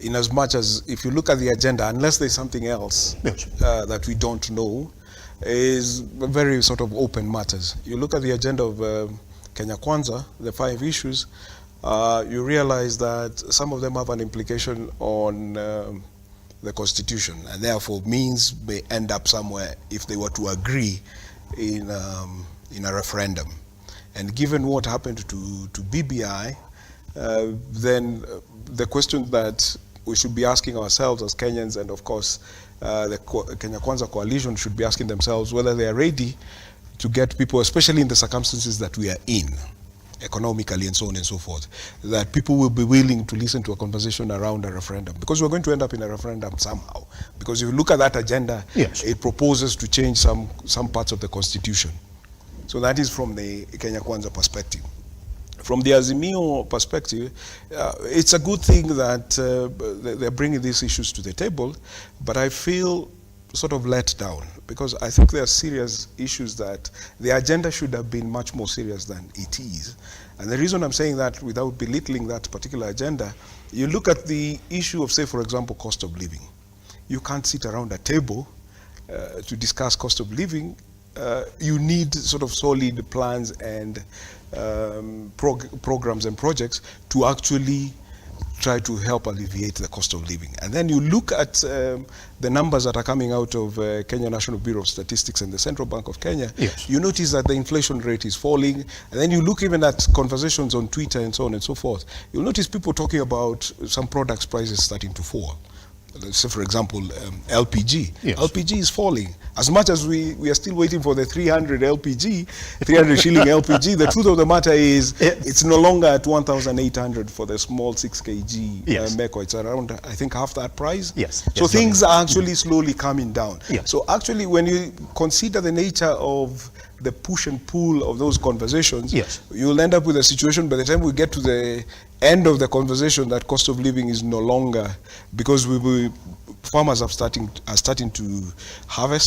in as much as if you look at the agenda, unless there's something else that we don't know, is very sort of open matters. You look at the agenda of Kenya Kwanza, the 5 issues, you realize that some of them have an implication on the Constitution, and therefore means may end up somewhere if they were to agree in a referendum. And given what happened to BBI, then the question that we should be asking ourselves as Kenyans, and of course the Kenya Kwanza coalition should be asking themselves whether they are ready to get people, especially in the circumstances that we are in, economically and so on and so forth, that people will be willing to listen to a conversation around a referendum, because we're going to end up in a referendum somehow. Because if you look at that agenda, it proposes to change some parts of the Constitution. So that is from the Kenya Kwanza perspective. From the Azimio perspective, it's a good thing that they're bringing these issues to the table, but I feel sort of let down, because I think there are serious issues that the agenda should have been much more serious than it is. And the reason I'm saying that, without belittling that particular agenda, you look at the issue of, say, for example, cost of living. You can't sit around a table to discuss cost of living. You need sort of solid plans and programs and projects to actually try to help alleviate the cost of living. And then you look at the numbers that are coming out of Kenya National Bureau of Statistics and the Central Bank of Kenya. You notice that the inflation rate is falling. And then you look even at conversations on Twitter and so on and so forth. You'll notice people talking about some products prices starting to fall. Let's say, for example, LPG. LPG is falling. As much as we are still waiting for the 300 shilling LPG, the truth of the matter is it's no longer at 1,800 for the small 6 kg Meko. It's around, I think, half that price. So things are actually slowly coming down. So actually, when you consider the nature of the push and pull of those conversations, you'll end up with a situation by the time we get to the end of the conversation that cost of living is no longer, because farmers are starting to harvest.